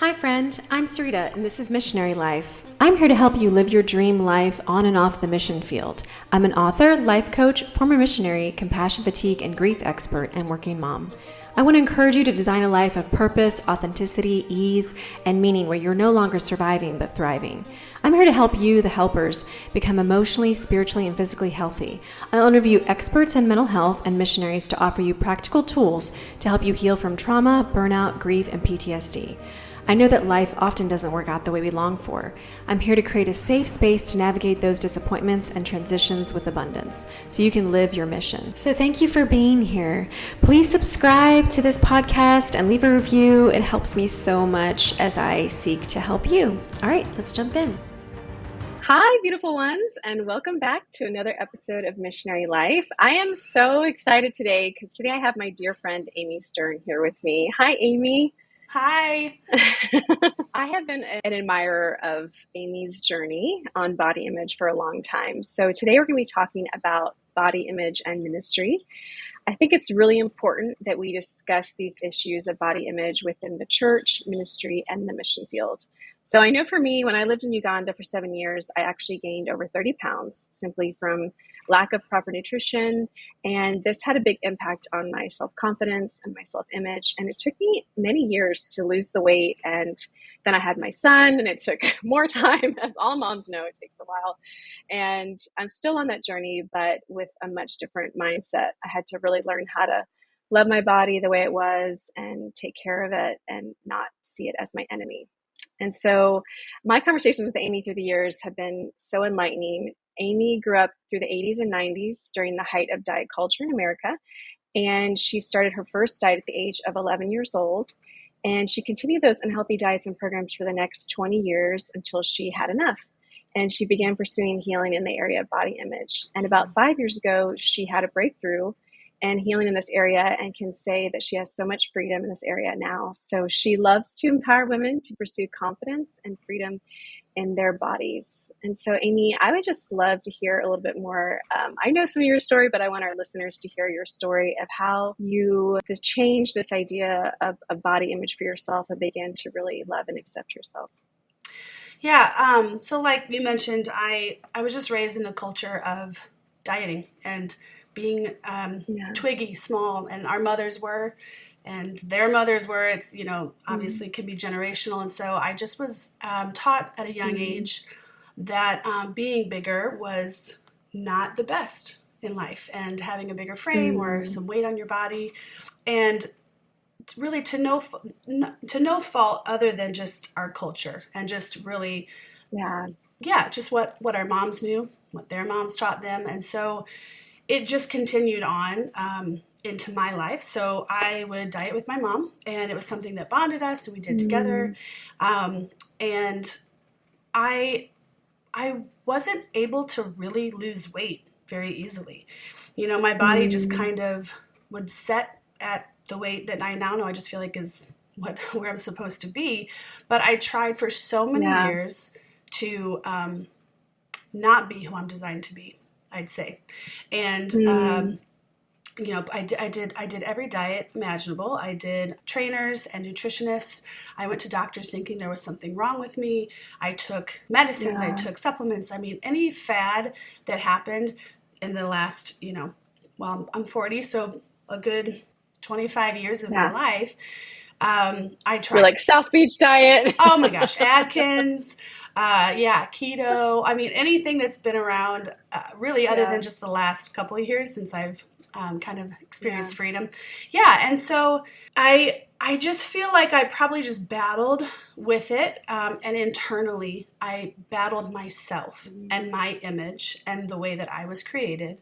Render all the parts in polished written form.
Hi, friend. I'm Sarita, and this is Missionary Life. I'm here to help you live your dream life on and off the mission field. I'm an author, life coach, former missionary, compassion fatigue and grief expert, and working mom. I want to encourage you to design a life of purpose, authenticity, ease, and meaning where you're no longer surviving but thriving. I'm here to help you, the helpers, become emotionally, spiritually, and physically healthy. I'll interview experts in mental health and missionaries to offer you practical tools to help you heal from trauma, burnout, grief, and PTSD. I know that life often doesn't work out the way we long for. I'm here to create a safe space to navigate those disappointments and transitions with abundance so you can live your mission. So thank you for being here. Please subscribe to this podcast and leave a review. It helps me so much as I seek to help you. All right, let's jump in. Hi, beautiful ones, and welcome back to another episode of Missionary Life. I am so excited today because today I have my dear friend Amy Stern here with me. Hi, Amy. Hi. I have been an admirer of Amy's journey on body image for a long time. So today we're going to be talking about body image and ministry. I think it's really important that we discuss these issues of body image within the church, ministry, and the mission field. So I know for me, when I lived in Uganda for 7 years, I actually gained over 30 pounds simply from lack of proper nutrition. And this had a big impact on my self-confidence and my self-image. And it took me many years to lose the weight. And then I had my son, and it took more time. As all moms know, it takes a while. And I'm still on that journey, but with a much different mindset. I had to really learn how to love my body the way it was and take care of it and not see it as my enemy. And so my conversations with Amy through the years have been so enlightening. Amy grew up through the 80s and 90s during the height of diet culture in America. And she started her first diet at the age of 11 years old. And she continued those unhealthy diets and programs for the next 20 years until she had enough. And she began pursuing healing in the area of body image. And about 5 years ago, she had a breakthrough and healing in this area and can say that she has so much freedom in this area now. So she loves to empower women to pursue confidence and freedom in their bodies. And so, Amy, I would just love to hear a little bit more. I know some of your story, but I want our listeners to hear your story of how you just changed this idea of body image for yourself and began to really love and accept yourself. Yeah, so like you mentioned, I was just raised in a culture of dieting and being twiggy, small, and our mothers were, and their mothers were. It's, obviously can be generational. And so I just was taught at a young age that being bigger was not the best in life, and having a bigger frame or some weight on your body. And really to no fault other than just our culture and just really just what our moms knew, what their moms taught them. And so it just continued on into my life. So I would diet with my mom, and it was something that bonded us and we did together. And I wasn't able to really lose weight very easily. My body just kind of would set at the weight that I now know I just feel like is where I'm supposed to be. But I tried for so many years to not be who I'm designed to be, I'd say. And I did every diet imaginable. I did trainers and nutritionists. I went to doctors thinking there was something wrong with me. I took medicines. I took supplements. I mean, any fad that happened in the last, I'm 40, so a good 25 years of my life. I tried. You're like South Beach diet. Oh my gosh, Atkins. Keto. I mean, anything that's been around really other than just the last couple of years since I've kind of experienced freedom. Yeah. And so I just feel like I probably just battled with it. And internally, I battled myself and my image and the way that I was created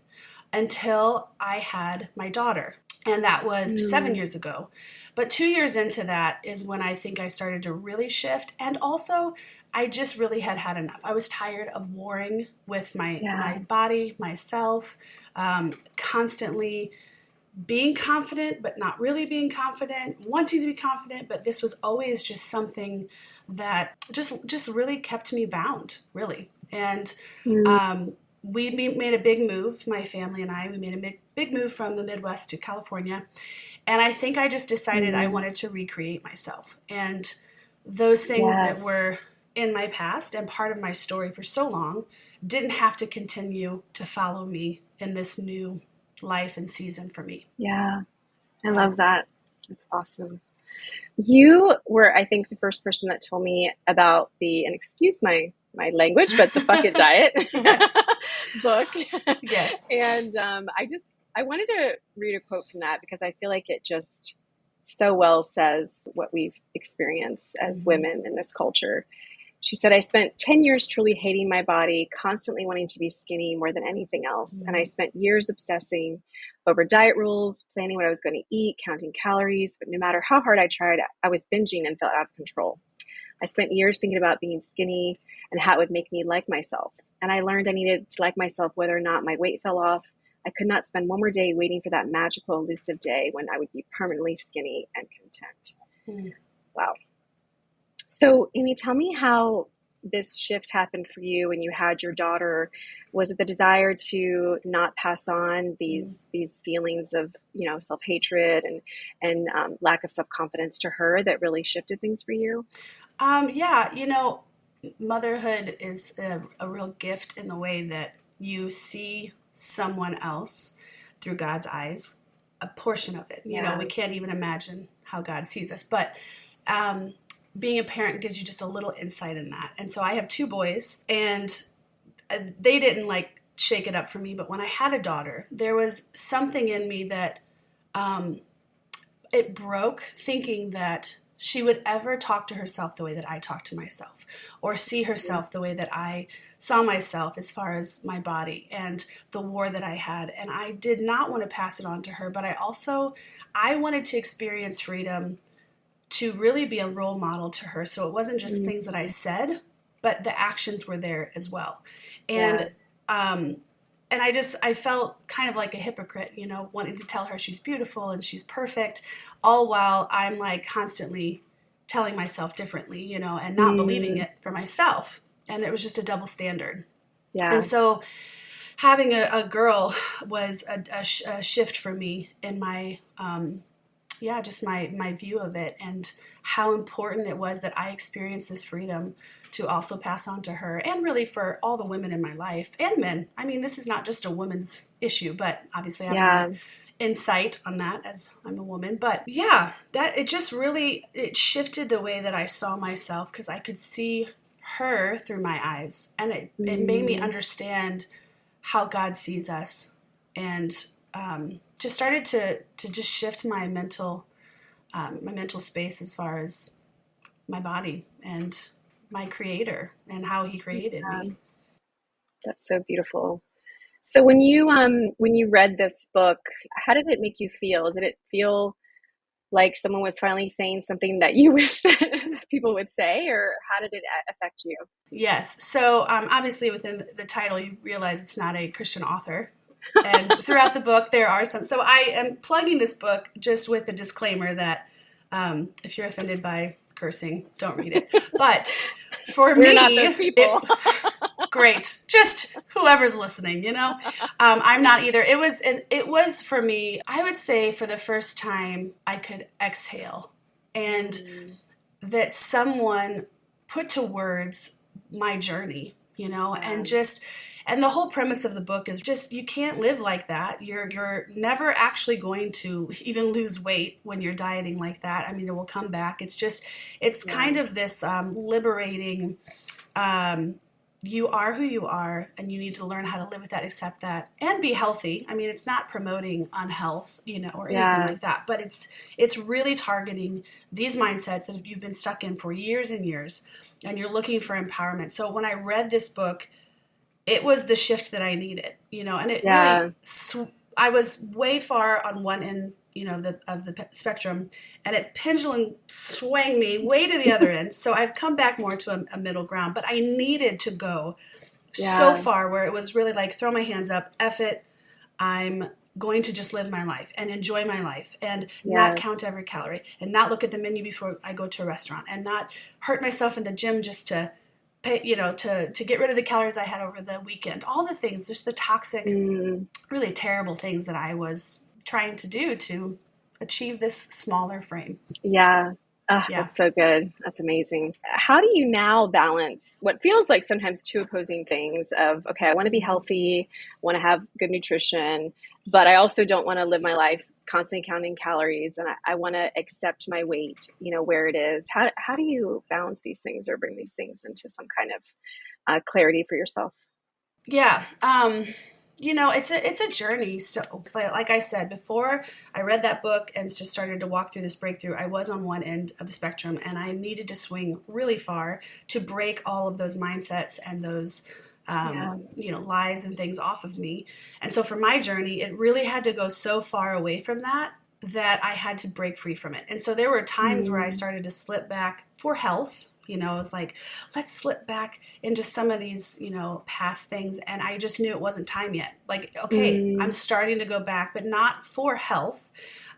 until I had my daughter. And that was 7 years ago. But 2 years into that is when I think I started to really shift. And also, I just really had enough. I was tired of warring with my body, myself, constantly being confident, but not really being confident, wanting to be confident. But this was always just something that just really kept me bound, really. And we made a big move, my family and I. We made a big move from the Midwest to California. And I think I just decided I wanted to recreate myself. And those things that Yes. were in my past and part of my story for so long didn't have to continue to follow me in this new life and season for me. Yeah. I Yeah. love that. That's awesome. You were, I think, the first person that told me about and excuse my language, but the Bucket Diet Yes. book. Yes. And I wanted to read a quote from that because I feel like it just so well says what we've experienced as Mm-hmm. women in this culture. She said, I spent 10 years truly hating my body, constantly wanting to be skinny more than anything else. And I Mm-hmm. spent years obsessing over diet rules, planning what I was going to eat, counting calories. But no matter how hard I tried, I was binging and felt out of control. I spent years thinking about being skinny and how it would make me like myself. And I learned I needed to like myself whether or not my weight fell off. I could not spend one more day waiting for that magical, elusive day when I would be permanently skinny and content. Mm-hmm. Wow. So, Amy, tell me how this shift happened for you when you had your daughter. Was it the desire to not pass on these feelings of self-hatred and lack of self-confidence to her that really shifted things for you? Yeah, motherhood is a real gift in the way that you see someone else through God's eyes, a portion of it. Yeah. We can't even imagine how God sees us, but um, being a parent gives you just a little insight in that. And so I have two boys, and they didn't like shake it up for me, but when I had a daughter, there was something in me that um, it broke, thinking that she would ever talk to herself the way that I talk to myself, or see herself the way that I saw myself as far as my body and the war that I had. And I did not want to pass it on to her, but I wanted to experience freedom to really be a role model to her. So it wasn't just things that I said, but the actions were there as well. Yeah. And and I felt kind of like a hypocrite, wanting to tell her she's beautiful and she's perfect, all while I'm like constantly telling myself differently, and not believing Mm, it for myself. And it was just a double standard. And yeah. so having a girl was a shift for me in my, just my view of it, and how important it was that I experienced this freedom to also pass on to her, and really for all the women in my life and men. I mean, this is not just a woman's issue, but obviously I have Yeah. more insight on that as I'm a woman. But yeah, that it shifted the way that I saw myself, because I could see her through my eyes, and it made me Mm, understand how God sees us, and just started to just shift my mental space as far as my body and my creator and how he created me. that's so beautiful. So when you read this book, how did it make you feel? Did it feel like someone was finally saying something that you wish that people would say, or how did it affect you? Yes. So obviously within the title, you realize it's not a Christian author. And throughout the book, there are some. So I am plugging this book just with the disclaimer that if you're offended by cursing, don't read it. But for We're not me, those people. great. Just whoever's listening, I'm not either. It was for me, I would say, for the first time I could exhale, and Mm, that someone put to words my journey, yeah. and the whole premise of the book is just, you can't live like that. You're never actually going to even lose weight when you're dieting like that. I mean, it will come back. It's Yeah. kind of this liberating, you are who you are, and you need to learn how to live with that, accept that, and be healthy. I mean, it's not promoting unhealth, or anything Yeah. like that, but it's really targeting these mindsets that you've been stuck in for years and years, and you're looking for empowerment. So when I read this book, it was the shift that I needed, and it really, Yeah. I was way far on one end, of the spectrum, and it pendulum swung me way to the other end. So I've come back more to a middle ground, but I needed to go so Yeah. far where it was really like, throw my hands up, F it, I'm going to just live my life and enjoy my life, and not count Yes. every calorie, and not look at the menu before I go to a restaurant, and not hurt myself in the gym just to pay, to get rid of the calories I had over the weekend. All the things, just the toxic, Mm, really terrible things that I was trying to do to achieve this smaller frame. yeah. Ah, Yeah. that's so good. That's amazing. How do you now balance what feels like sometimes two opposing things of, okay, I want to be Mhm. healthy, want to have good nutrition, but I also don't want to live my life constantly counting calories and I want to accept my weight, where it is. How do you balance these things or bring these things into some kind of clarity for yourself? Yeah. It's a journey. So like I said before, I read that book and just started to walk through this breakthrough. I was on one end of the spectrum, and I needed to swing really far to break all of those mindsets and those Yeah. lies and things off of me. And so for my journey, it really had to go so far away from that I had to break free from it. And so there were times where I Mm, started to slip back for health. It was like, let's slip back into some of these, past things. And I just knew it wasn't time yet. Like, okay, I'm mm, starting to go back, but not for health.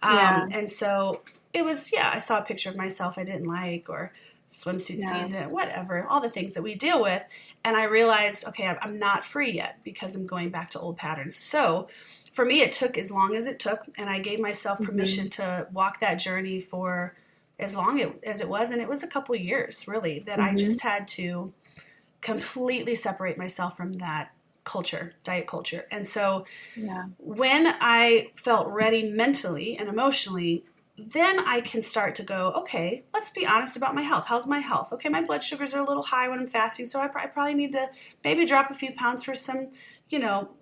yeah. And so it was, yeah, I saw a picture of myself I didn't like, or swimsuit Yeah. season, whatever, all the things that we deal with. And I realized, okay, I'm not free yet because I'm going back to old patterns. So for me, it took as long as it took. And I gave myself permission Hmm. to walk that journey for as long as it was. And it was a couple of years, really, that I Hmm. just had to completely separate myself from that culture, diet culture. And so Yeah. when I felt ready mentally and emotionally, then I can start to go, okay, let's be honest about my health. How's my health? Okay, my blood sugars are a little high when I'm fasting, so I probably need to maybe drop a few pounds for some,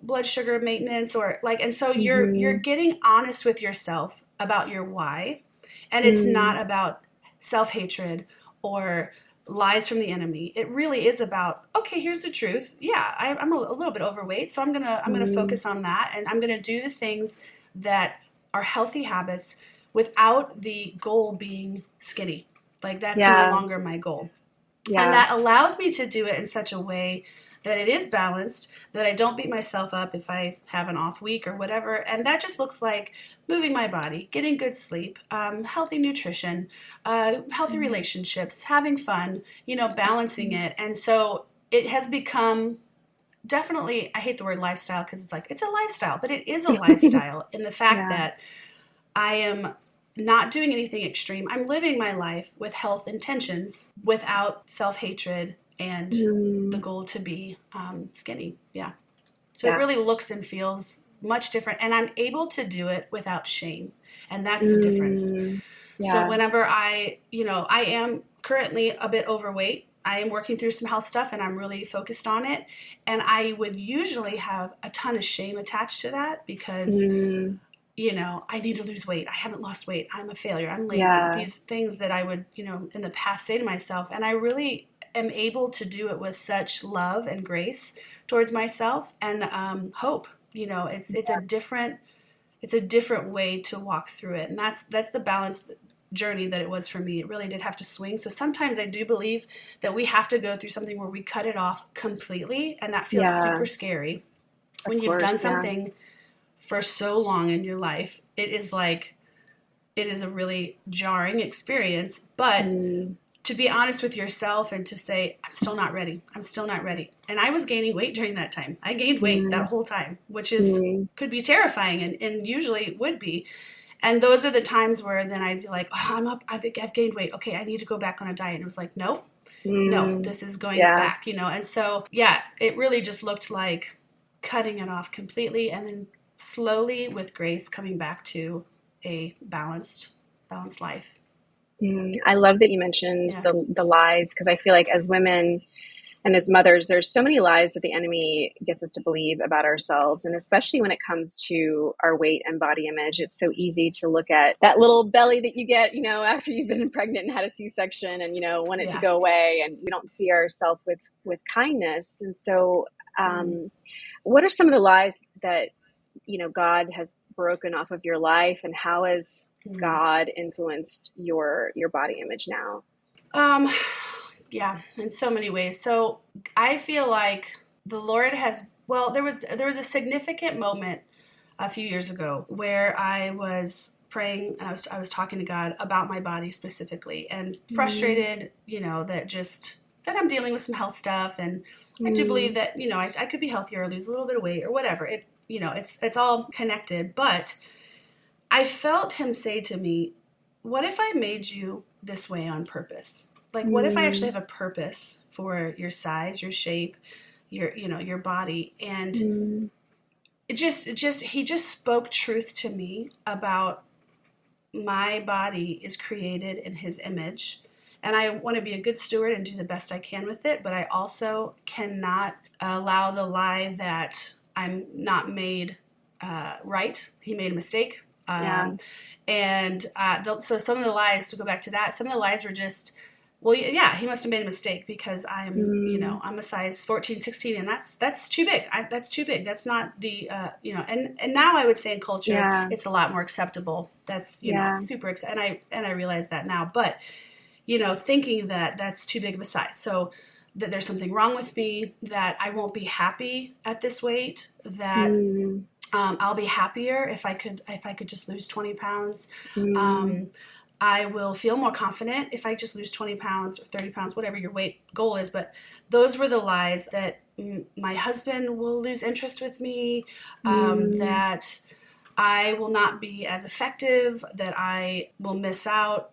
blood sugar maintenance or like. And so you're Hmm. getting honest with yourself about your why, and it's not Mm, about self hatred or lies from the enemy. It really is about, okay, here's the truth. Yeah, I'm a little bit overweight, so I'm gonna mm, focus on that, and I'm gonna do the things that are healthy habits without the goal being skinny. Like that's no yeah. longer my goal. And Yeah. that allows me to do it in such a way that it is balanced, that I don't beat myself up if I have an off week or whatever. And that just looks like moving my body, getting good sleep, healthy nutrition, healthy Mm, relationships, having fun, balancing mm, it. And so it has become definitely, I hate the word lifestyle because it's like, it's a lifestyle, but it is a lifestyle in the fact yeah. that I am not doing anything extreme. I'm living my life with health intentions without self hatred and the Mm, goal to be skinny. Yeah. So it yeah. really looks and feels much different. And I'm able to do it without shame. And that's the difference. Mm, So yeah. whenever I am currently a bit overweight, I am working through some health stuff and I'm really focused on it. And I would usually have a ton of shame attached to that because Mm, I need to lose weight. I haven't lost weight. I'm a failure. I'm lazy. yeah. These things that I would, in the past say to myself. And I really am able to do it with such love and grace towards myself and hope. It's a different way to walk through it. And that's the balance journey that it was for me. It really did have to swing. So sometimes I do believe that we have to go through something where we cut it off completely. And that feels Yeah. super scary Of when you've done course. Yeah. something for so long in your life. It is a really jarring experience, but Mm, to be honest with yourself and to say, I'm still not ready. I'm still not ready. And I was gaining weight during that time. I gained weight that mm, whole time, which is mm, could be terrifying and usually would be. And those are the times where then I'd be like, oh, I'm up, I've gained weight. Okay, I need to go back on a diet. And it was like, no, no, mm, this is going yeah. back. And so, yeah, it really just looked like cutting it off completely and then slowly with grace coming back to a balanced life. I love that you mentioned Yeah. the lies because I feel like as women and as mothers, there's so many lies that the enemy gets us to believe about ourselves. And especially when it comes to our weight and body image, it's so easy to look at that little belly that you get, after you've been pregnant and had a C-section and, want it to Yeah. go away. And we don't see ourselves with kindness. And so, Mm. um, what are some of the lies that, God has broken off of your life and how has Mm. God influenced your body image now? Um, yeah, in so many ways. So I feel like the Lord has. Well, there was a significant moment a few years ago where I was praying and I was talking to God about my body specifically and Mm, frustrated, that I'm dealing with some health stuff and I do believe mm, that, I could be healthier or lose a little bit of weight or whatever. It's all connected, but I felt him say to me, what if I made you this way on purpose? Like, what if I actually Mm, have a purpose for your size, your shape, your body? And mm, he just spoke truth to me about my body is created in his image. And I want to be a good steward and do the best I can with it, but I also cannot allow the lie that I'm not made right. He made a mistake. yeah. So some of the lies, to go back to that, some of the lies were just, well, yeah, he must have made a mistake because Mm, I'm a size 14, 16, and that's too big. That's too big. That's not and now I would say in culture, yeah. it's a lot more acceptable. That's, it's Yeah. super, and I realize that now, but, thinking that that's too big of a size. So that there's something wrong with me, that I won't be happy at this weight, that Mm, I'll be happier if I could just lose 20 pounds. mm, Um, I will feel more confident if I just lose 20 pounds or 30 pounds, whatever your weight goal is. But those were the lies that my husband will lose interest with me, mm, that I will not be as effective, that I will miss out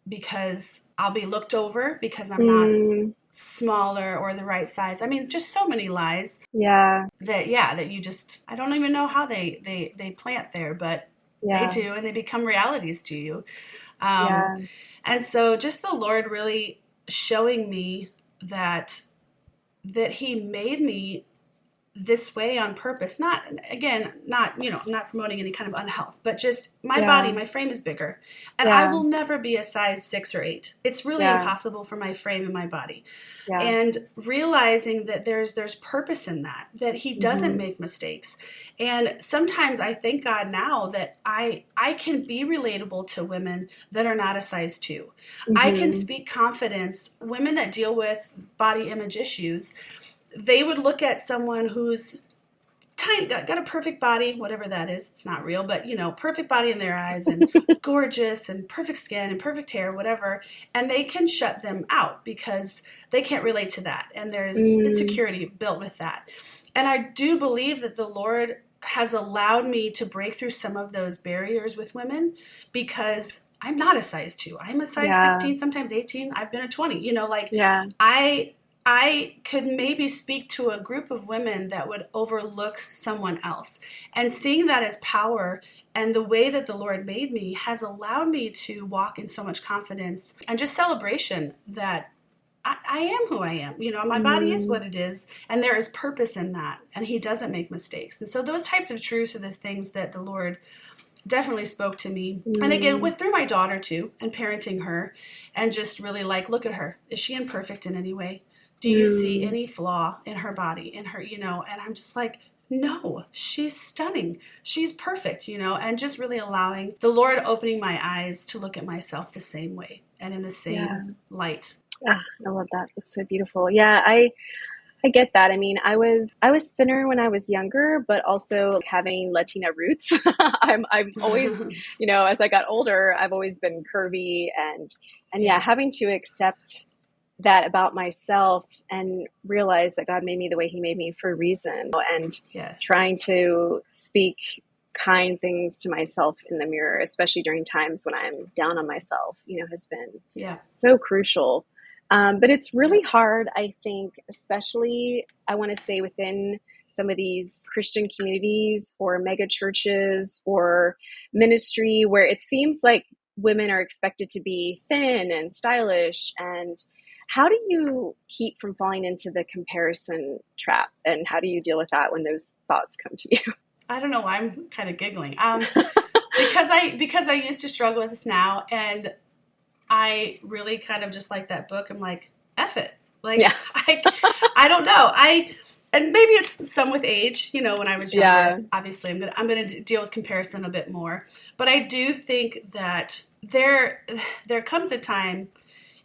because I'll be looked over because I'm not mm, smaller or the right size. I mean, just so many lies yeah. that you just, I don't even know how they plant there, but they Yeah. do, and they become realities to you. Um, Yeah. and so just the Lord really showing me that he made me this way on purpose. Not, again, not, I'm not promoting any kind of unhealth, but just my body, Yeah. my frame is bigger. And I Yeah. will never be a size 6 or 8. It's really Yeah. impossible for my frame and my body. Yeah. And realizing that there's purpose in that he doesn't Mhm. make mistakes. And sometimes I thank God now that I can be relatable to women that are not a size 2. I can Mhm. speak confidence. Women that deal with body image issues, they would look at someone who's tiny, got a perfect body, whatever that is. It's not real, but perfect body in their eyes, and gorgeous and perfect skin and perfect hair, whatever. And they can shut them out because they can't relate to that. And there's Mm, insecurity built with that. And I do believe that the Lord has allowed me to break through some of those barriers with women because I'm not a size 2. I'm a size yeah. 16, sometimes 18. I've been a 20. Yeah. I I could maybe speak to a group of women that would overlook someone else. And seeing that as power and the way that the Lord made me has allowed me to walk in so much confidence and just celebration that I am who I am. My body is Mm, what it is, and there is purpose in that, and He doesn't make mistakes. And so, those types of truths are the things that the Lord definitely spoke to me. And again, mm, with through my daughter too, and parenting her, and just really like, look at her. Is she imperfect in any way? Do you see mm. any flaw in her body, in her, and I'm just like, no, she's stunning. She's perfect, and just really allowing the Lord opening my eyes to look at myself the same way and in the Yeah. same light. Ah, I love that. That's so beautiful. Yeah, I get that. I mean, I was thinner when I was younger, but also having Latina roots. I'm always, as I got older, I've always been curvy and yeah, Yeah. having to accept that about myself and realize that God made me the way he made me for a reason and Yes. trying to speak kind things to myself in the mirror, especially during times when I'm down on myself, has been Yeah. so crucial. But it's Yeah. really hard, I think, especially I want to say within some of these Christian communities or mega churches or ministry where it seems like women are expected to be thin and stylish. And how do you keep from falling into the comparison trap? And how do you deal with that when those thoughts come to you? I don't know why I'm kind of giggling. Because I used to struggle with this now, and I really kind of just like that book. I'm like, F it. Like, Yeah. I don't know. And maybe it's some with age, when I was younger, Yeah. obviously I'm going to deal with comparison a bit more. But I do think that there comes a time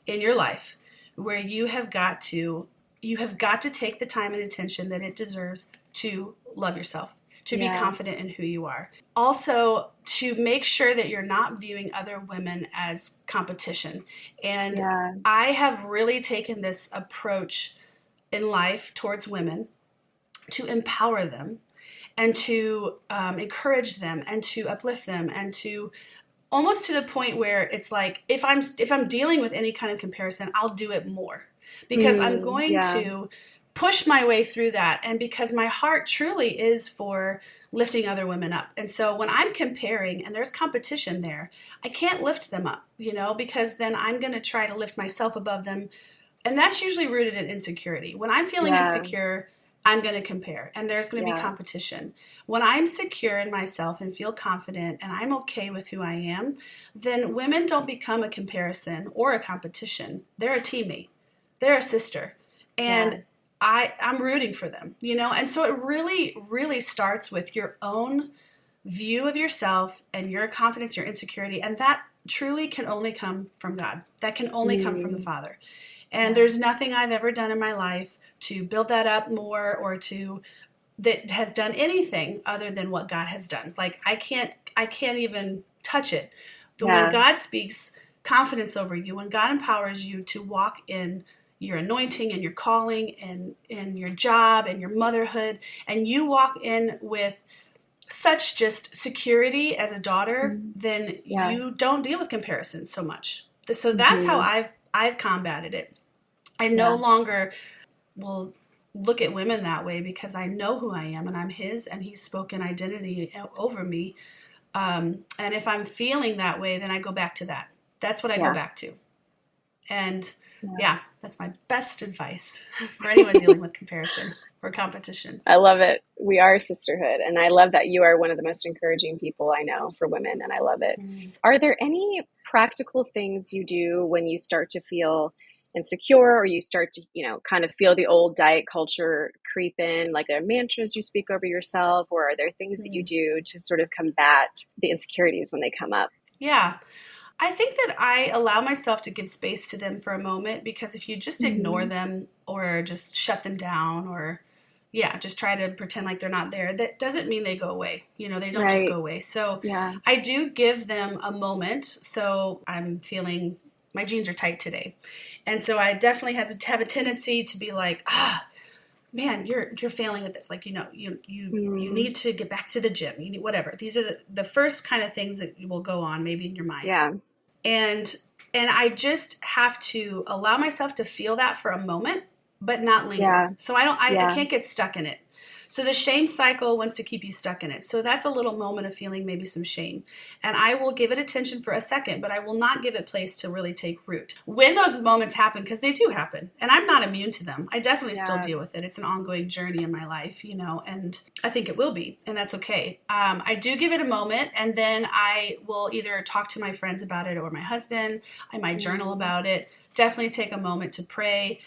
in your life where you have got to take the time and attention that it deserves to love yourself, to be Yes. confident in who you are. Also, to make sure that you're not viewing other women as competition. And Yeah. I have really taken this approach in life towards women to empower them and to encourage them and to uplift them and to almost to the point where it's like, if I'm dealing with any kind of comparison, I'll do it more because I'm going Yeah. to push my way through that, and because my heart truly is for lifting other women up. And so when I'm comparing and there's competition there, I can't lift them up, because then I'm going to try to lift myself above them. And that's usually rooted in insecurity. When I'm feeling Yeah. insecure, I'm going to compare, and there's going to be competition. When I'm secure in myself and feel confident and I'm okay with who I am, then women don't become a comparison or a competition. They're a teammate. They're a sister. And I'm rooting for them, And so it really, really starts with your own view of yourself and your confidence, your insecurity. And that truly can only come from God. That can only come from the Father. And there's nothing I've ever done in my life to build that up more or that has done anything other than what God has done. Like I can't even touch it. But when God speaks confidence over you, when God empowers you to walk in your anointing and your calling and your job and your motherhood, and you walk in with such just security as a daughter, then you don't deal with comparisons so much. So that's how I've combated it. I no longer will look at women that way because I know who I am and I'm his, and he's spoken identity over me. And if I'm feeling that way, then I go back to that. That's what I go back to. And that's my best advice for anyone dealing with comparison or competition. I love it. We are a sisterhood. And I love that you are one of the most encouraging people I know for women. And I love it. Are there any practical things you do when you start to feel insecure or you start to, kind of feel the old diet culture creep in? Like, are mantras you speak over yourself, or are there things that you do to sort of combat the insecurities when they come up? Yeah. I think that I allow myself to give space to them for a moment, because if you just ignore them or just shut them down or just try to pretend like they're not there, that doesn't mean they go away. They don't just go away. So I do give them a moment. So I'm feeling my jeans are tight today. And so I definitely have a tendency to be like, man, you're failing at this. Like, you need to get back to the gym. You need whatever. These are the first kind of things that will go on maybe in your mind. Yeah. And I just have to allow myself to feel that for a moment, but not linger. Yeah. So I can't get stuck in it. So the shame cycle wants to keep you stuck in it. So that's a little moment of feeling maybe some shame. And I will give it attention for a second, but I will not give it place to really take root. When those moments happen, because they do happen, and I'm not immune to them, I definitely still deal with it. It's an ongoing journey in my life, and I think it will be, and that's okay. I do give it a moment, and then I will either talk to my friends about it or my husband. I might journal about it. Definitely take a moment to pray.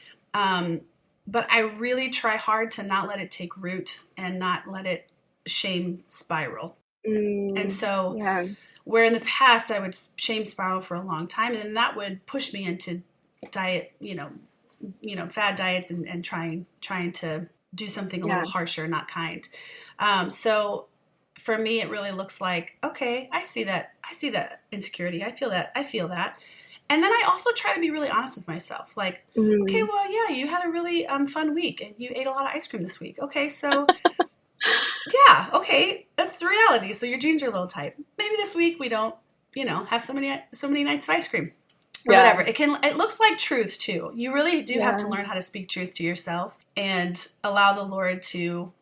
But I really try hard to not let it take root and not let it shame spiral. And so where in the past I would shame spiral for a long time, and then that would push me into diet, fad diets and trying to do something a little harsher, not kind. So for me, it really looks like, okay, I see that insecurity. I feel that. And then I also try to be really honest with myself. Like, okay, well, yeah, you had a really fun week and you ate a lot of ice cream this week. Okay, so okay, that's the reality. So your jeans are a little tight. Maybe this week we don't, have so many nights of ice cream or whatever. It looks like truth too. You really do have to learn how to speak truth to yourself and allow the Lord to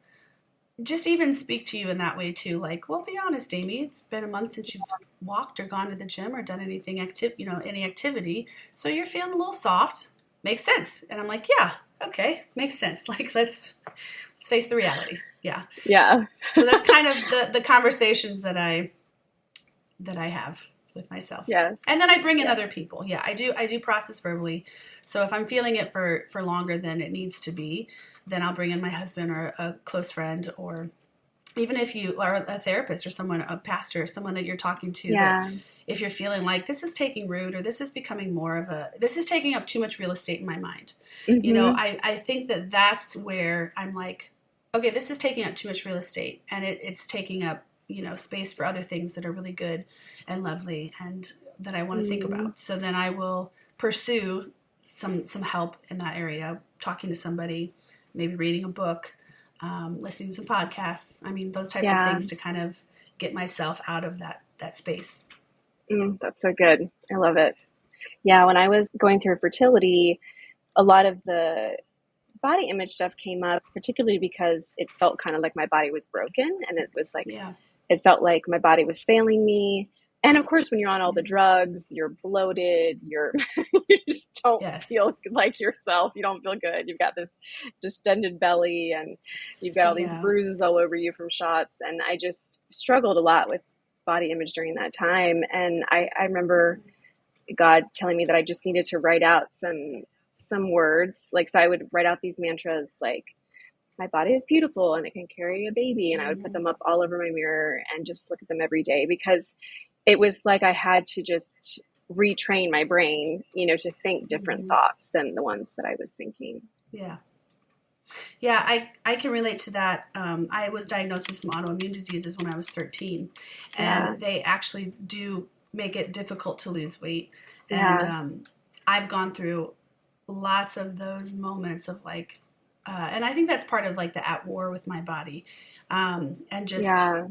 just even speak to you in that way too. Like, well, be honest, Amy, it's been a month since you've walked or gone to the gym or done anything any activity. So you're feeling a little soft. Makes sense. And I'm like, yeah, okay, makes sense. Like, let's face the reality. Yeah. Yeah. So that's kind of the conversations that I have with myself. Yes. And then I bring in other people. Yeah, I do process verbally. So if I'm feeling it for longer than it needs to be, then I'll bring in my husband or a close friend, or even if you are a therapist or a pastor, someone that you're talking to, that if you're feeling like this is taking root or this is becoming this is taking up too much real estate in my mind. I think that's where I'm like, okay, this is taking up too much real estate, and it's taking up, space for other things that are really good and lovely and that I want to think about. So then I will pursue some help in that area, talking to somebody, maybe reading a book, listening to some podcasts. I mean, those types of things to kind of get myself out of that space. That's so good. I love it. Yeah, when I was going through fertility, a lot of the body image stuff came up, particularly because it felt kind of like my body was broken, and it was like Yeah. it felt like my body was failing me. And of course, when you're on all the Mhm. drugs, you're bloated, you just don't Yes. feel like yourself. You don't feel good. You've got this distended belly, and you've got all these Yeah. bruises all over you from shots. And I just struggled a lot with body image during that time. And I remember God telling me that I just needed to write out some words. Like, so I would write out these mantras like, my body is beautiful and it can carry a baby, and I would put Mhm. them up all over my mirror and just look at them every day, because it was like I had to just retrain my brain, to think different Mhm. thoughts than the ones that I was thinking. Yeah. Yeah, I can relate to that. I was diagnosed with some autoimmune diseases when I was 13, Yeah. and they actually do make it difficult to lose weight. And Yeah. I've gone through lots of those moments of like, and I think that's part of like the at war with my body, and just Yeah.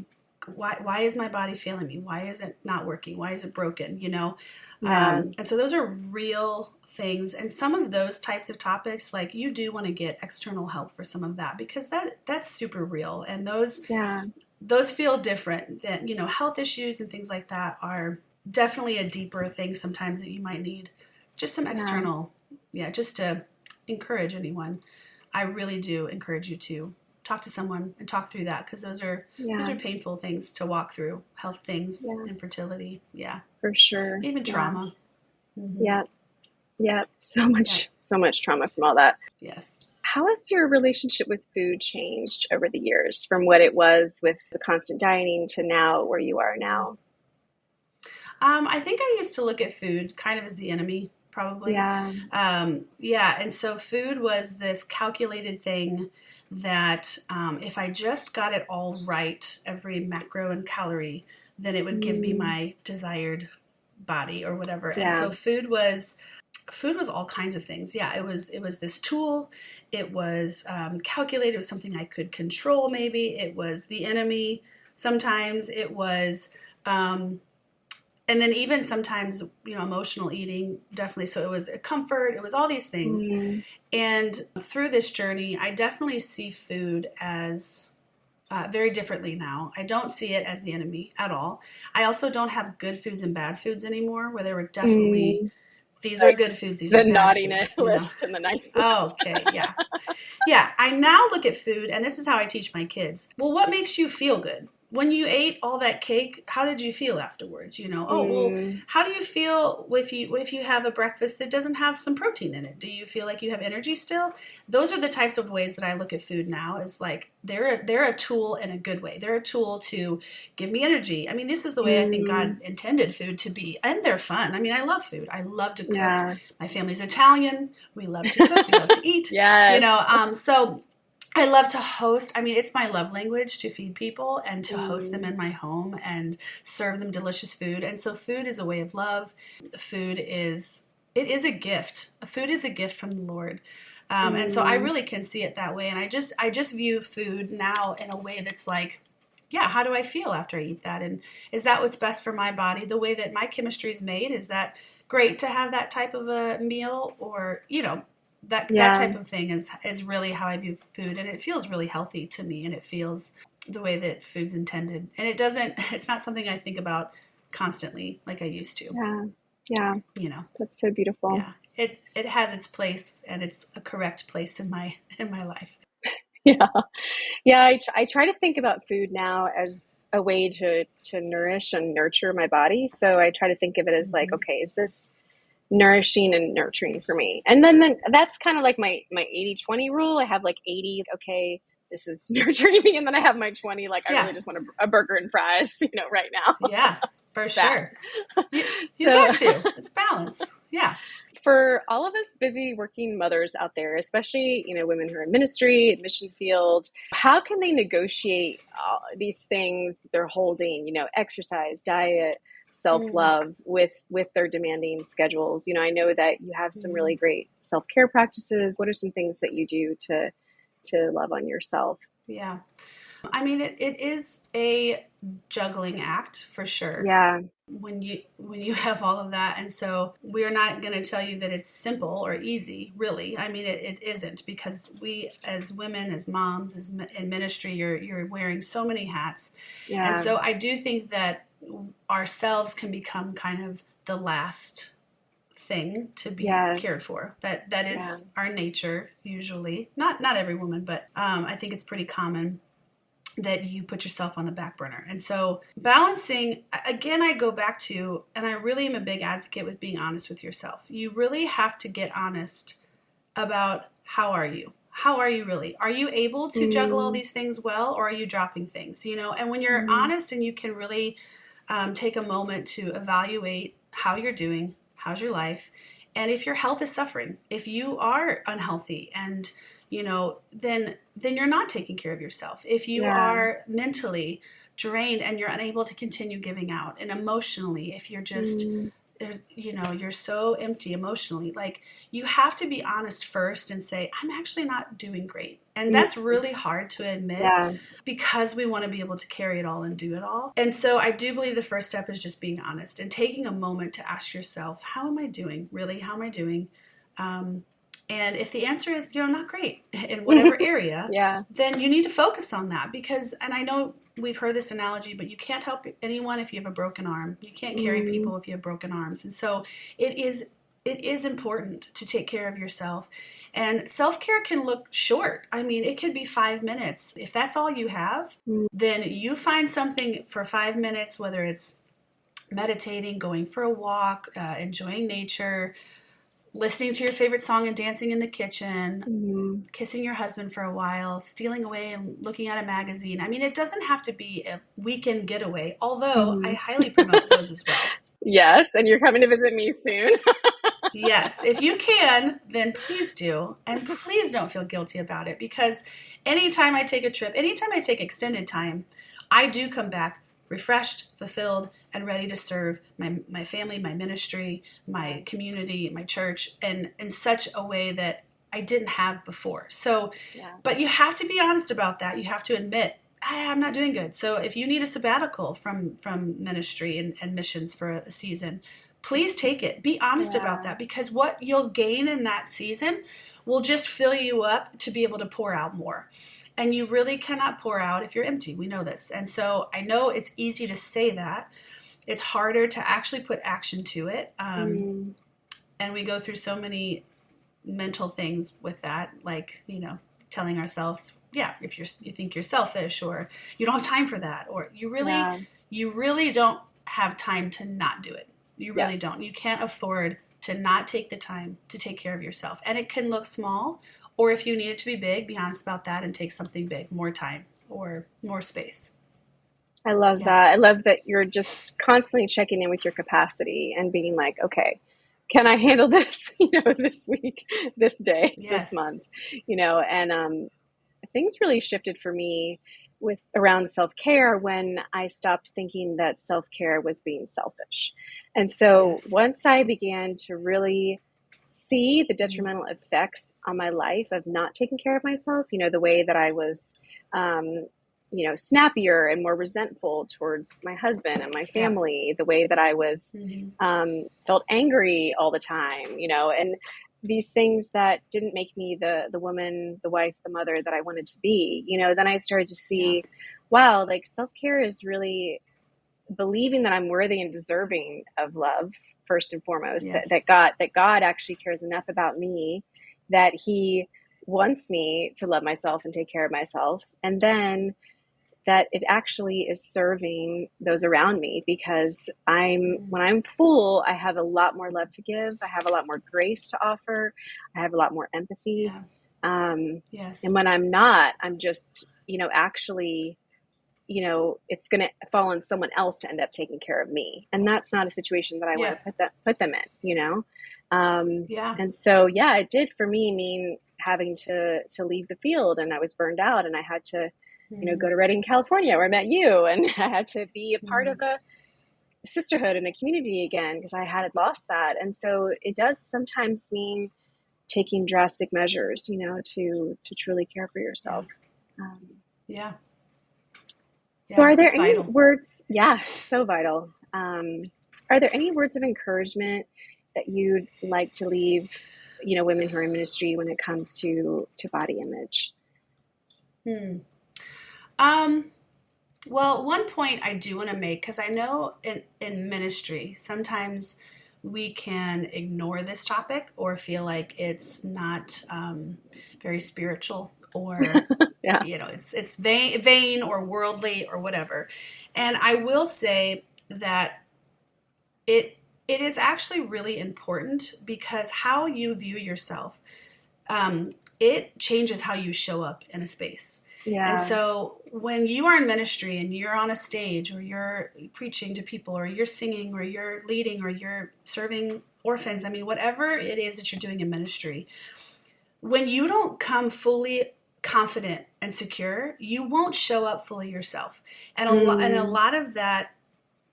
why is my body failing me? Why is it not working? Why is it broken? Yeah. And so those are real things. And some of those types of topics, like you do want to get external help for some of that because that's super real. And Yeah. those feel different than, health issues and things like that are definitely a deeper thing sometimes that you might need just some Yeah. external, yeah, just to encourage anyone. I really do encourage you to talk to someone and talk through that because those Yeah. are painful things to walk through, health things, Yeah. infertility, yeah, For sure. even Yeah. trauma. Hmm. Yeah. Yeah. Yeah. So much trauma from all that. Yes. How has your relationship with food changed over the years, from what it was with the constant dieting to now where you are Mm. now? I think I used to look at food kind of as the enemy, probably. Yeah. Yeah, and so food was this calculated thing that if I just got it all right, every macro and calorie, then it would give me Mm, my desired body or whatever. And yeah. so food was all kinds of things. Yeah, it was this tool. It was calculated. It was something I could control. Maybe it was the enemy. Sometimes it was. And then even sometimes emotional eating, definitely. So it was a comfort, it was all these things. Mm, And through this journey I definitely see food as very differently now. I don't see it as the enemy at all. I also don't have good foods and bad foods anymore, where there were definitely mm. these are Like good foods, these are the bad naughtiness foods. list and the nice Oh, list. okay, yeah. Yeah, I now look at food, and this is how I teach my kids. Well, what makes you feel good? When you ate all that cake, how did you feel afterwards? Oh, well, Mm, how do you feel if you have a breakfast that doesn't have some protein in it? Do you feel like you have energy still? Those are the types of ways that I look at food now. Is like they're a tool in a good way. They're a tool to give me energy. I mean, this is the way I think God mm, intended food to be, and they're fun. I mean, I love food. I love to cook. yeah. My family's Italian. We love to cook. We love to eat. Yes. So I love to host. I mean, it's my love language to feed people and to host them Mm, in my home and serve them delicious food. And so food is a way of love. It is a gift. Food is a gift from the Lord. And so I mm, really can see it that way. And I just view food now in a way that's like, yeah, how do I feel after I eat that? And is that what's best for my body? The way that my chemistry is made, is that great to have that type of a meal? Or, that yeah. type of thing is really how I view food. And it feels really healthy to me, and it feels the way that food's intended. And it's not something I think about constantly like I used to, Yeah. Yeah. you know. That's so beautiful. Yeah. It has its place, and it's a correct place in my life. Yeah. Yeah. I try to think about food now as a way to nourish and nurture my body. So I try to think of it as like, Hmm. okay, is this nourishing and nurturing for me? And then that's kind of like my 80-20 rule. I have like 80, okay, this is nurturing me. And then I have my 20, like, I Yeah. really just want a burger and fries, right now. Yeah, for That. sure. You So got to. It's balance. Yeah. for all of us busy working mothers out there, especially, women who are in ministry, mission field, how can they negotiate these things that they're holding, exercise, diet, Mm-hmm. self-love with their demanding schedules? I know that you have some really great self-care practices. What are some things that you do to love on yourself? Yeah. I mean, it is a juggling act for sure. Yeah. when you have all of that. And so we're not going to tell you that it's simple or easy, really. I mean, it isn't, because we as women, as moms, in ministry, you're wearing so many hats. And Yeah. so I do think that ourselves can become kind of the last thing to be cared Yes. for. That Yeah. is our nature usually. Not every woman, but I think it's pretty common that you put yourself on the back burner. And so balancing, again, I go back to, and I really am a big advocate with being honest with yourself. You really have to get honest about how are you? How are you really? Are you able to juggle all Mm, these things well, or are you dropping things? And when you're mm, honest and you can really take a moment to evaluate how you're doing, how's your life, and if your health is suffering, if you are unhealthy, and then you're not taking care of yourself. If you yeah. are mentally drained and you're unable to continue giving out, and emotionally, if you're just Mm, you're so empty emotionally, like, you have to be honest first and say, I'm actually not doing great. And mm, that's really hard to admit, yeah. because we want to be able to carry it all and do it all. And so I do believe the first step is just being honest and taking a moment to ask yourself, how am I doing? Really, how am I doing? Um, and if the answer is, not great in whatever area, Yeah. then you need to focus on that. Because, and I know we've heard this analogy, but you can't help anyone if you have a broken arm. You can't carry Mm, people if you have broken arms. And so it is important to take care of yourself. And self-care can look short. I mean, it could be 5 minutes. If that's all you have, mm, then you find something for 5 minutes, whether it's meditating, going for a walk, enjoying nature, listening to your favorite song and dancing in the kitchen, mm. kissing your husband for a while, stealing away and looking at a magazine. I mean, it doesn't have to be a weekend getaway, although I Mhm. highly promote those as well. Yes, and you're coming to visit me soon. Yes, if you can, then please do. And please don't feel guilty about it, because anytime I take a trip, anytime I take extended time, I do come back refreshed, fulfilled, and ready to serve my family, my ministry, my Yes. community, my church, and in such a way that I didn't have before. So, Yeah. but you have to be honest about that. You have to admit, I'm not doing good. So if you need a sabbatical from ministry and missions for a season, please take it. Be honest about Yeah. that, because what you'll gain in that season will just fill you up to be able to pour out more. And you really cannot pour out if you're empty. We know this. And so I know it's easy to say that. It's harder to actually put action to it. Mm, And we go through so many mental things with that, like, telling ourselves, yeah, if you think you're selfish, or you don't have time for that, or yeah. you really don't have time to not do it. You really Yes. don't. You can't afford to not take the time to take care of yourself. And it can look small, or if you need it to be big, be honest about that and take something big, more time or more space. I love Yeah. that. I love that you're just constantly checking in with your capacity and being like, okay, can I handle this, this week, this day, this Yes. month, and things really shifted for me with around self-care when I stopped thinking that self-care was being selfish. And so Yes. once I began to really see the Mm-hmm. detrimental effects on my life of not taking care of myself, the way that I was um, snappier and more resentful towards my husband and my Yeah. family, the way that I was Mm-hmm. felt angry all the time, and these things that didn't make me the woman, the wife, the mother that I wanted to be, then I started to Yeah. see, wow, like self-care is really believing that I'm worthy and deserving of love first and foremost, Yes. that God actually cares enough about me that he wants me to love myself and take care of myself. And then that it actually is serving those around me because when Mm-hmm. I'm full, I have a lot more love to give. I have a lot more grace to offer. I have a lot more empathy. Yeah. Um, and Yes. when I'm not, I'm just, actually, it's going to fall on someone else to end up taking care of me. And that's not a situation that I want Yeah. to put them in. Um, Yeah. and so, yeah, it did for me mean having to leave the field, and I was burned out, and I had to, Mm-hmm. go to Redding, California, where I met you, and I had to be a part Mm-hmm. of a sisterhood and a community again because I had lost that. And so it does sometimes mean taking drastic measures, to truly care for Yeah. yourself. Um, Yeah. so Yeah. are there It's any vital. words? Yeah, so vital. Are there any words of encouragement that you'd like to leave, women who are in ministry when it comes to body image? Hmm. Um, well, one point I do want to make, because I know in ministry, sometimes we can ignore this topic or feel like it's not very spiritual, or Yeah. it's vain or worldly or whatever. And I will say that it is actually really important, because how you view yourself, it changes how you show up in a space. And Yeah. so when you are in ministry and you're on a stage, or you're preaching to people, or you're singing, or you're leading, or you're serving orphans, I mean, whatever it is that you're doing in ministry, when you don't come fully confident and secure, you won't show up fully yourself. And a Mm, lot of that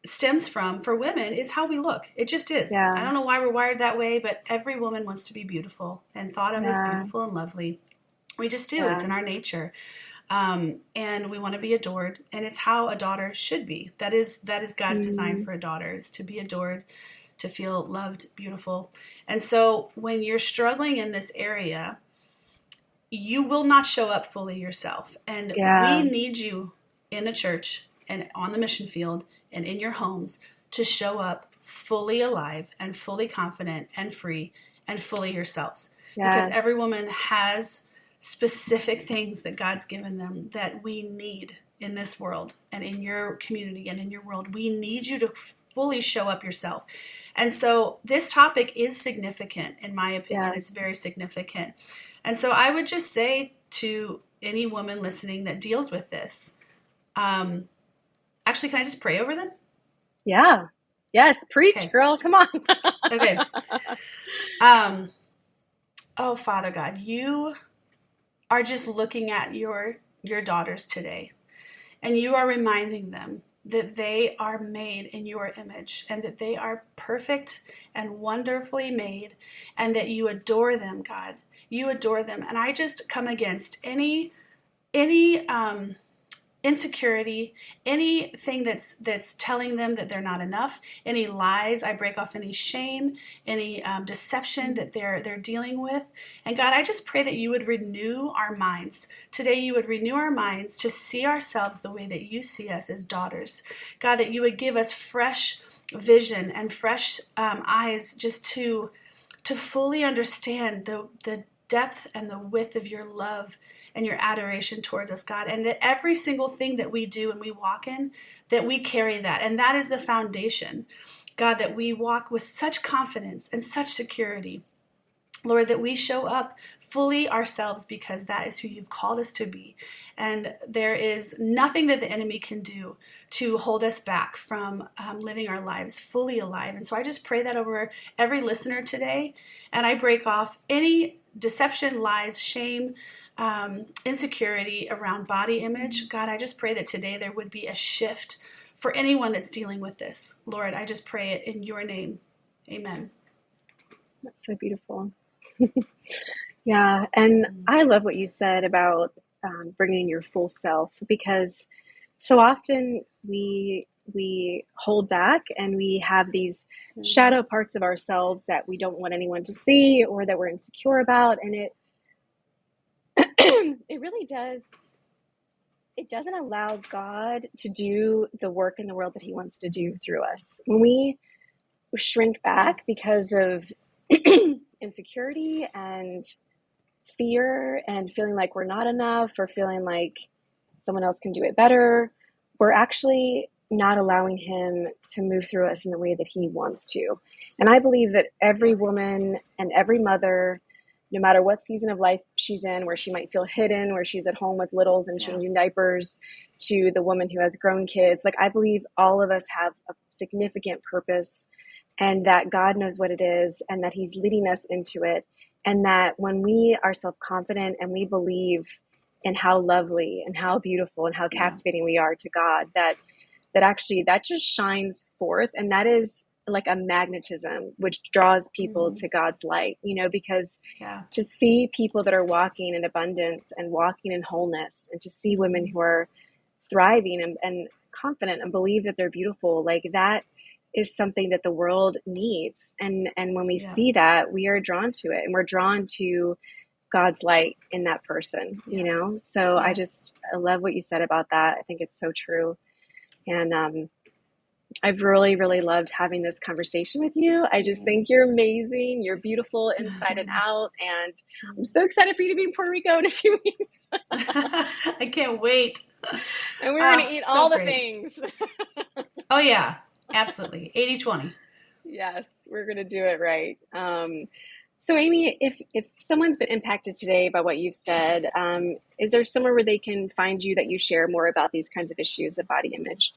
stems from, for women, is how we look. It just is. I yeah. don't know why we're wired that way, but every woman wants to be beautiful and thought of as Yeah. beautiful and lovely. We just do. It's Yeah. in our nature. And we want to be adored, and it's how a daughter should be. That is God's design Mm, for a daughter, is to be adored, to feel loved, beautiful. And so when you're struggling in this area, you will not show up fully yourself. And we yeah. need you in the church and on the mission field and in your homes to show up fully alive and fully confident and free and fully yourselves. Because Yes. every woman has specific things that God's given them that we need in this world and in your community and in your world. We need you to fully show up yourself. And so this topic is significant, in my opinion. It's Yes. very significant. And so I would just say to any woman listening that deals with this, um, actually, can I just pray over them? Yeah. Yes. Preach, Okay. girl. Come on. Okay. Um, oh, Father God, you are just looking at your daughters today, and you are reminding them that they are made in your image, and that they are perfect and wonderfully made, and that you adore them, God. You adore them. And I just come against any insecurity, anything that's telling them that they're not enough, any lies. I break off any shame, any deception that they're dealing with. And God, I just pray that you would renew our minds today. You would renew our minds to see ourselves the way that you see us as daughters. God, that you would give us fresh vision and fresh eyes, just to fully understand the depth and the width of your love and your adoration towards us, God. And that every single thing that we do and we walk in, that we carry that. And that is the foundation, God, that we walk with such confidence and such security. Lord, that we show up fully ourselves, because that is who you've called us to be. And there is nothing that the enemy can do to hold us back from living our lives fully alive. And so I just pray that over every listener today. And I break off any deception, lies, shame, insecurity around body image. God, I just pray that today there would be a shift for anyone that's dealing with this. Lord, I just pray it in your name. Amen. That's so beautiful. Yeah. And I love what you said about bringing your full self, because so often we hold back and we have these Mm-hmm. shadow parts of ourselves that we don't want anyone to see or that we're insecure about, and it it really does, it doesn't allow God to do the work in the world that he wants to do through us. When we shrink Yeah. back because of insecurity and fear and feeling like we're not enough or feeling like someone else can do it better, we're actually not allowing him to move through us in the way that he wants to. And I believe that every woman and every mother, no matter what season of life she's in, where she might feel hidden, where she's at home with littles and Yeah. changing diapers, to the woman who has grown kids, like I believe all of us have a significant purpose, and that God knows what it is, and that he's leading us into it. And that when we are self-confident and we believe in how lovely and how beautiful and how Yeah. captivating we are to God, that actually that just shines forth, and that is like a magnetism which draws people Mm-hmm. to God's light, because Yeah. to see people that are walking in abundance and walking in wholeness, and to see women Mm-hmm. who are thriving and confident and believe that they're beautiful, like that is something that the world needs. And when we Yeah. see that, we are drawn to it, and we're drawn to God's light in that person, Yeah. So Yes. I love what you said about that. I think it's so true. And I've really, really loved having this conversation with you. I just think you're amazing. You're beautiful inside and out. And I'm so excited for you to be in Puerto Rico in a few weeks. I can't wait. And we're going to eat so all the great. things. Oh, yeah, absolutely. 80-20. Yes, we're going to do it right. So Amy, if someone's been impacted today by what you've said, is there somewhere where they can find you that you share more about these kinds of issues of body image?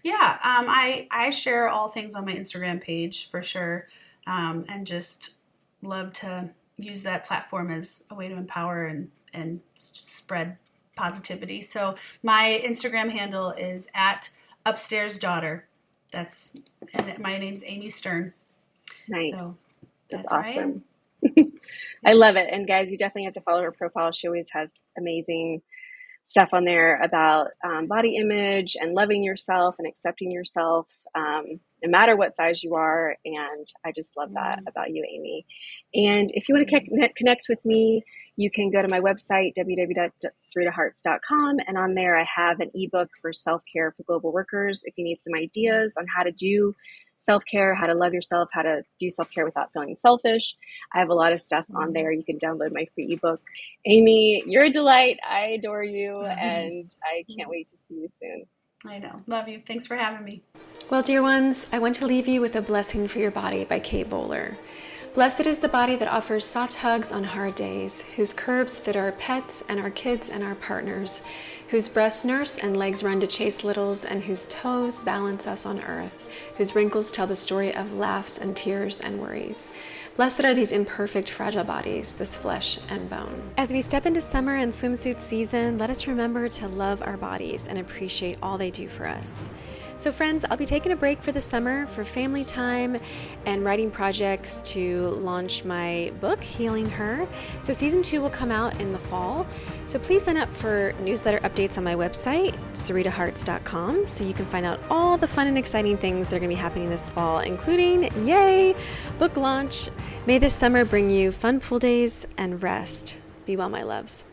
Yeah, I share all things on my Instagram page for sure, and just love to use that platform as a way to empower and spread positivity. So my Instagram handle is at Upstairs Daughter. And my name's Amy Stern. Nice. So that's awesome. I love it. And guys, you definitely have to follow her profile. She always has amazing stuff on there about body image and loving yourself and accepting yourself, no matter what size you are. And I just love that about you, Amy. And if you want to connect with me, you can go to my website, www.saritahearts.com. And on there, I have an ebook for self-care for global workers. If you need some ideas on how to do self-care, how to love yourself, how to do self-care without feeling selfish, I have a lot of stuff on there. You can download my free ebook. Amy, you're a delight. I adore you, and I can't wait to see you soon. I know. Love you. Thanks for having me. Well, dear ones, I want to leave you with A Blessing for Your Body by Kate Bowler. Blessed is the body that offers soft hugs on hard days, whose curves fit our pets and our kids and our partners, whose breasts nurse and legs run to chase littles, and whose toes balance us on earth, whose wrinkles tell the story of laughs and tears and worries. Blessed are these imperfect, fragile bodies, this flesh and bone. As we step into summer and swimsuit season, let us remember to love our bodies and appreciate all they do for us. So friends, I'll be taking a break for the summer for family time and writing projects to launch my book, Healing Her. So season 2 will come out in the fall. So please sign up for newsletter updates on my website, saritahearts.com, so you can find out all the fun and exciting things that are going to be happening this fall, including, yay, book launch. May this summer bring you fun pool days and rest. Be well, my loves.